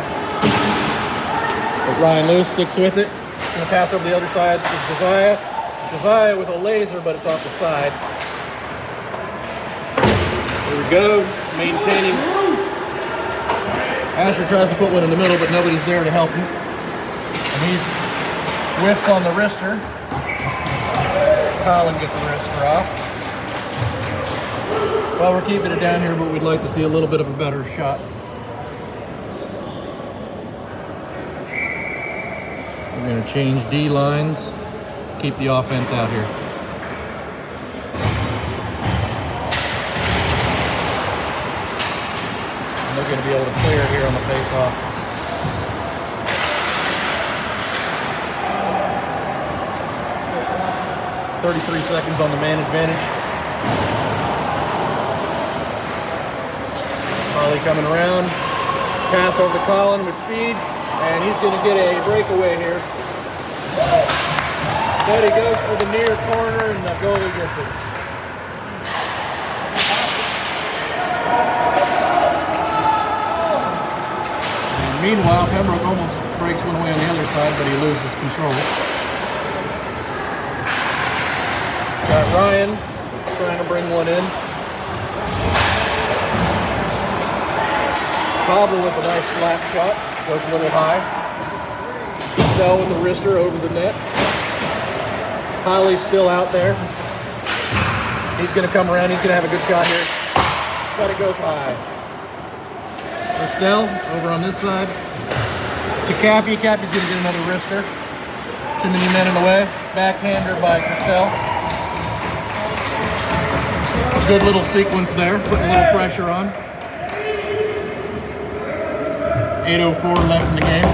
Speaker 1: But Ryan Lewis sticks with it. Going to pass over the other side to Josiah. Josiah with a laser, but it's off the side. Here we go. Maintaining. Asher tries to put one in the middle, but nobody's there to help him. And he's whiffs on the wrister. Colin gets the wrister off. Well, we're keeping it down here, but we'd like to see a little bit of a better shot. We're going to change D lines, keep the offense out here. And they're going to be able to clear here on the face-off. .33 seconds on the man advantage. Holly coming around. Pass over to Colin with speed, and he's going to get a breakaway here. But he goes for the near corner, and the goalie gets it. And meanwhile, Pembroke almost breaks one away on the other side, but he loses control. Got Ryan trying to bring one in. Cobble with a nice slap shot, goes a little high. Snell with the wrister over the net. Holly's still out there. He's going to come around, he's going to have a good shot here. But it goes high. Snell over on this side. To Cappy, Cappy's going to get another wrister. Too many men in the way. Backhander by Castell. Good little sequence there, putting a little pressure on. 8:04 left in the game.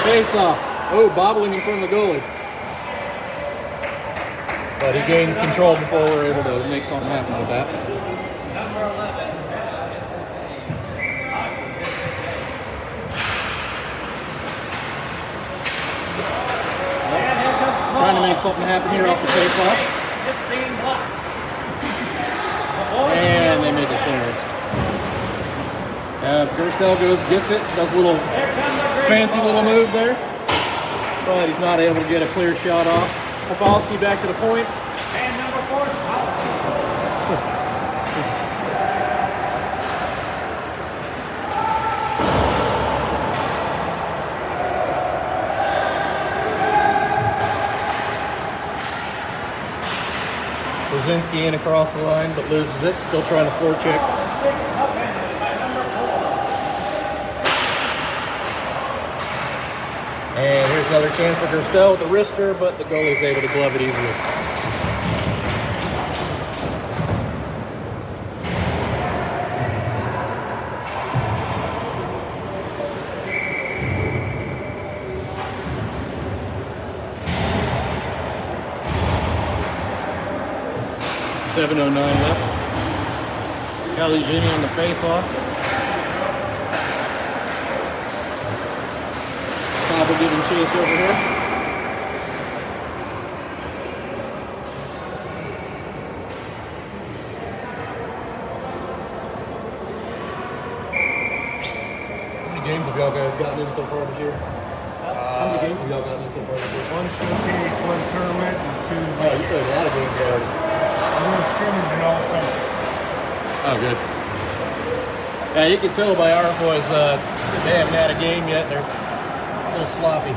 Speaker 1: Face off. Oh, bobbling in front of the goalie. But he gains control before we're able to make something happen with that. Trying to make something happen here off the face-off.
Speaker 4: It's being blocked.
Speaker 1: And they make a clearance. Gerstel goes, gets it, does a little fancy little move there. But he's not able to get a clear shot off. Popolski back to the point.
Speaker 4: And number 4, Spolsky.
Speaker 1: Brzezinski in across the line, but loses it. Still trying to forecheck. And here's another chance for Gerstel with the wrister, but the goalie's able to glove it easily. .709 left. Caligini on the face-off. giving chase over here. How many games have y'all guys gotten in so far this year? How many games have y'all gotten in so far this year?
Speaker 5: One showcase, one tournament, and two.
Speaker 1: Oh, you played a lot of games already.
Speaker 5: We were scrimmaging all summer.
Speaker 1: Oh, good. Yeah, you can tell by our boys, they haven't had a game yet. They're a little sloppy.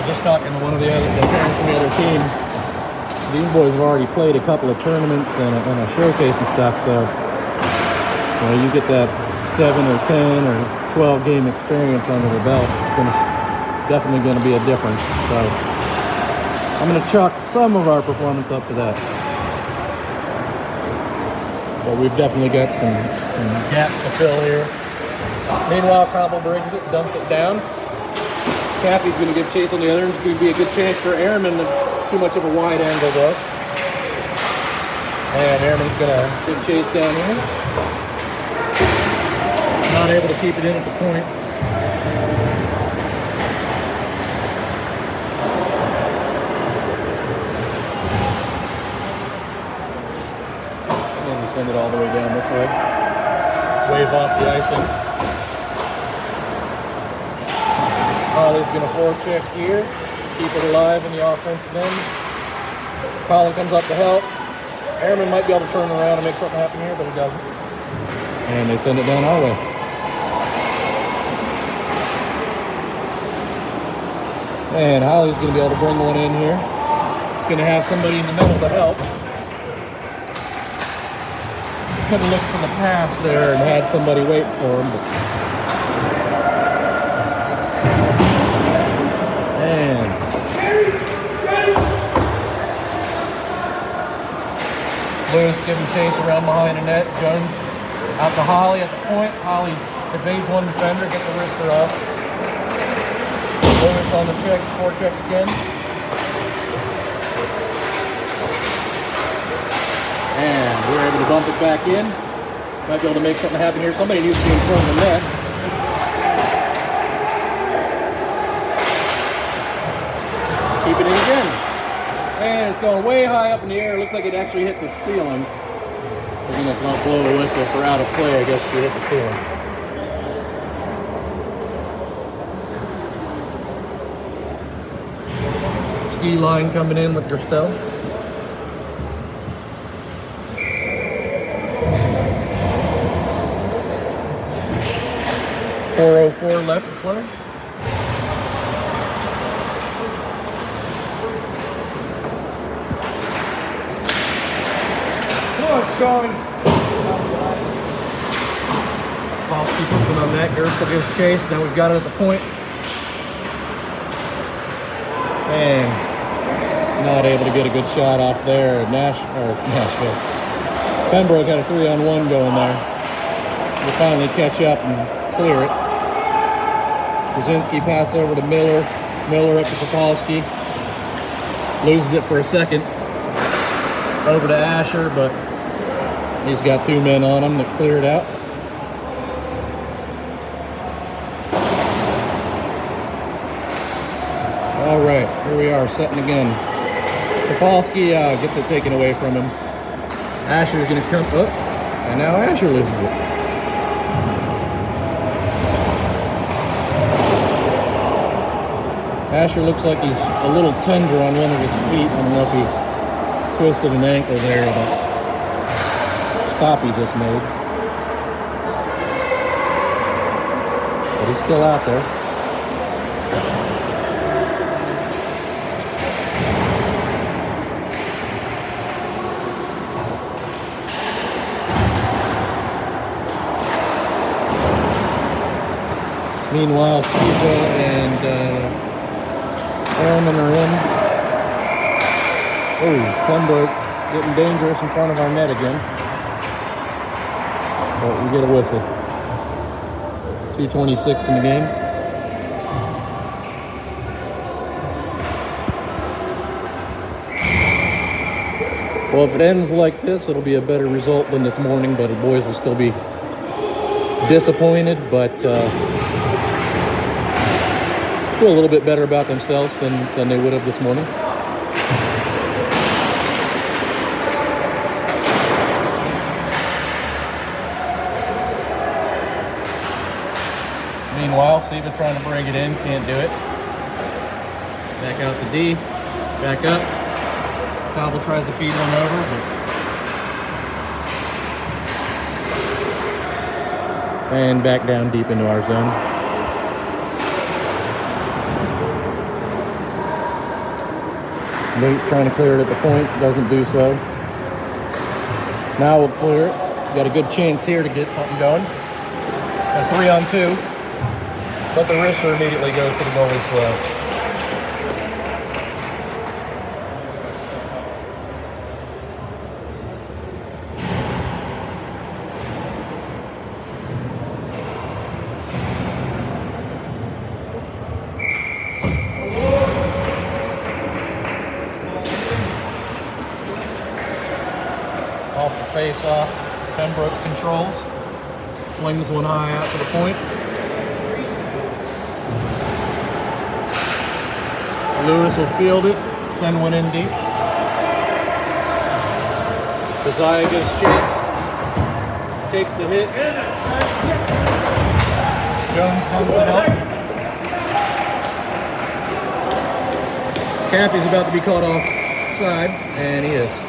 Speaker 1: Just talking to one of the parents from the other team. These boys have already played a couple of tournaments and a showcase and stuff, so you get that 7 or 10 or 12 game experience under the belt. It's definitely going to be a difference. So I'm going to chalk some of our performance up to that. But we've definitely got some gaps to fill here. Meanwhile, Cobble brings it, dumps it down. Cappy's going to give chase on the other. It's going to be a good chance for Airman. Too much of a wide angle though. And Airman's going to give chase down here. Not able to keep it in at the point. And then we send it all the way down this way. Wave off the icing. Holly's going to forecheck here, keep it alive in the offensive end. Colin comes up to help. Airman might be able to turn around and make something happen here, but he doesn't. And they send it down our way. And Holly's going to be able to bring one in here. He's going to have somebody in the middle to help. Could have looked for the pass there and had somebody wait for him, but Lewis giving chase around behind the net. Jones out to Holly at the point. Holly evades one defender, gets a wrister off. Lewis on the check, forecheck again. And we're able to bump it back in. Might be able to make something happen here. Somebody needs to be in front of the net. Keep it in again. And it's going way high up in the air. Looks like it actually hit the ceiling. So we're going to blow the whistle for out of play, I guess, if it hit the ceiling. Ski line coming in with Gerstel. .404 left to play.
Speaker 5: Sean.
Speaker 1: Polsky puts it on net. Gerstel gives chase. Now we've got it at the point. And not able to get a good shot off there. Nashville. Pembroke had a 3-on-1 going there. We'll finally catch up and clear it. Brzezinski pass over to Miller. Miller up to Popolski. Loses it for a second. Over to Asher, but he's got 2 men on him that cleared out. All right, here we are, setting again. Popolski gets it taken away from him. Asher's going to come up, and now Asher loses it. Asher looks like he's a little tender on one of his feet. I don't know if he twisted an ankle there, but stop he just made. But he's still out there. Meanwhile, Siva and Airman are in. Oh, Pembroke getting dangerous in front of our net again. But we get a whistle. 2:26 in the game. Well, if it ends like this, it'll be a better result than this morning, but the boys will still be disappointed, but feel a little bit better about themselves than they would have this morning. Meanwhile, Siva trying to bring it in, can't do it. Back out to D, back up. Cobble tries to feed one over, and back down deep into our zone. Nate trying to clear it at the point, doesn't do so. Now we'll clear it. Got a good chance here to get something going. A 3-on-2, but the wrister immediately goes to the goalie's glove. Off the face-off, Pembroke controls, flings one high out to the point. Lewis will field it, send one in deep. Desire gets chase, takes the hit. Jones comes to help. Cappy's about to be caught offside, and he is.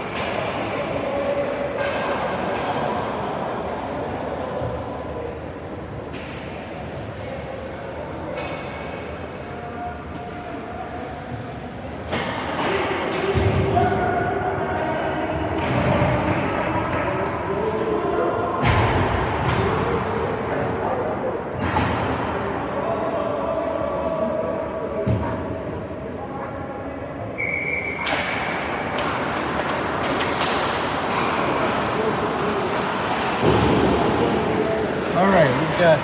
Speaker 1: All right, we've got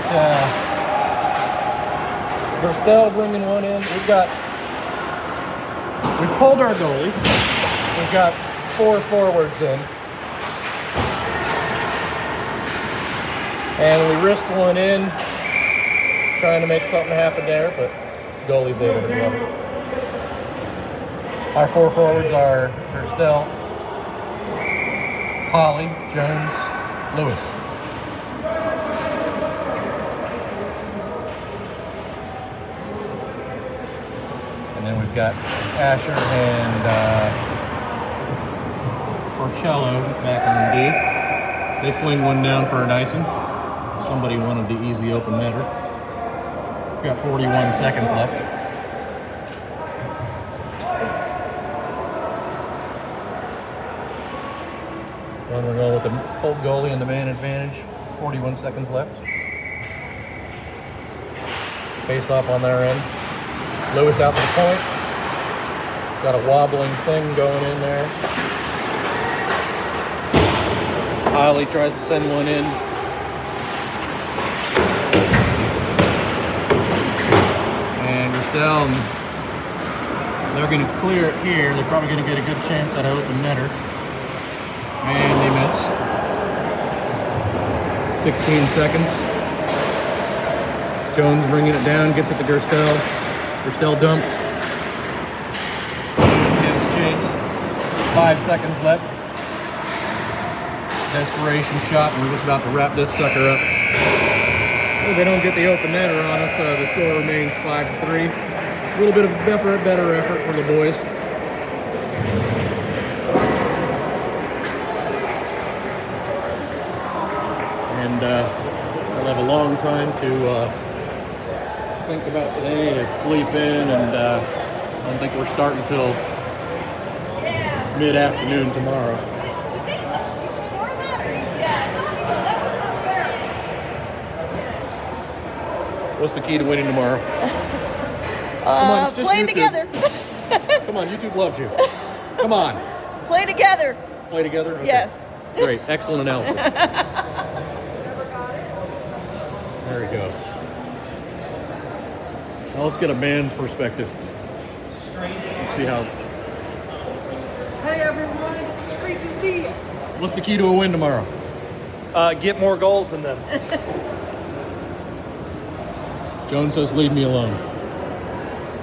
Speaker 1: Burstell bringing one in. We've pulled our goalie. We've got 4 forwards in. And we wrist one in, trying to make something happen there, but goalie's able to glove it. Our 4 forwards are Burstell, Holly, Jones, Lewis. And then we've got Asher and Porcello back in the D. They fling one down for an icing. Somebody wanted the easy open netter. We've got 41 seconds left. And we're going with the pulled goalie and the man advantage. 41 seconds left. Face off on their end. Lewis out to the point. Got a wobbling thing going in there. Holly tries to send one in. And Rostel, they're going to clear it here. They're probably going to get a good chance at an open netter. And they miss. 16 seconds. Jones bringing it down, gets it to Gerstel. Gerstel dumps. Lewis gives chase. 5 seconds left. Desperation shot, and we're just about to wrap this sucker up. Well, they don't get the open netter on us, so the score remains 5-3. A little bit of better effort for the boys. And I'll have a long time to think about today and sleep in, and I don't think we're starting until
Speaker 3: Yeah.
Speaker 1: mid-afternoon tomorrow.
Speaker 3: Did they end up scoring that? Yeah, I thought so. That was not fair.
Speaker 1: What's the key to winning tomorrow? Come on, it's just
Speaker 3: Playing
Speaker 1: YouTube.
Speaker 3: together.
Speaker 1: Come on, YouTube loves you. Come on.
Speaker 3: Play together.
Speaker 1: Play together? Okay.
Speaker 3: Yes.
Speaker 1: Great. Excellent analysis. There we go. Now let's get a man's perspective. Let's see how.
Speaker 6: Hey everyone, it's great to see you.
Speaker 1: What's the key to a win tomorrow?
Speaker 7: Get more goals than them.
Speaker 1: Joan says, leave me alone.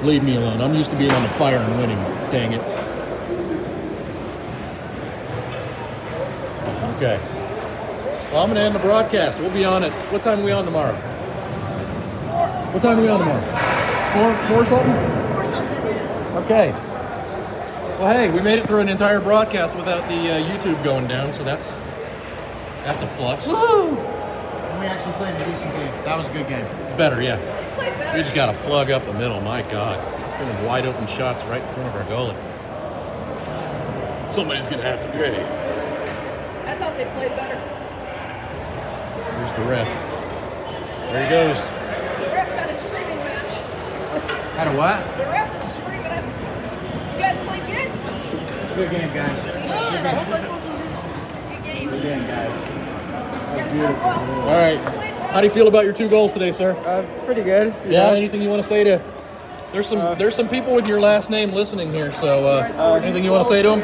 Speaker 1: Leave me alone. I'm used to being on the fire and winning. Dang it. Okay. Well, I'm going to end the broadcast. We'll be on it. What time are we on tomorrow? What time are we on tomorrow? Four something?
Speaker 3: Or something.
Speaker 1: Okay. Well, hey, we made it through an entire broadcast without the YouTube going down, so that's a plus.
Speaker 2: And we actually played a decent game. That was a good game.
Speaker 1: It's better, yeah.
Speaker 3: Played better.
Speaker 1: We just got to plug up the middle. My God. Getting wide open shots right in front of our goalie. Somebody's going to have to pay.
Speaker 3: I thought they played better.
Speaker 1: Here's the ref. There he goes.
Speaker 3: The ref had a screaming match.
Speaker 2: Had a what?
Speaker 3: The ref was screaming at me. You guys played good?
Speaker 2: Good game, guys.
Speaker 3: Good. I hope I good game.
Speaker 2: Good game, guys. That was beautiful.
Speaker 1: All right. How do you feel about your 2 goals today, sir?
Speaker 5: Pretty good.
Speaker 1: Yeah, anything you want to say to... There's some people with your last name listening here, so anything you want to say to them?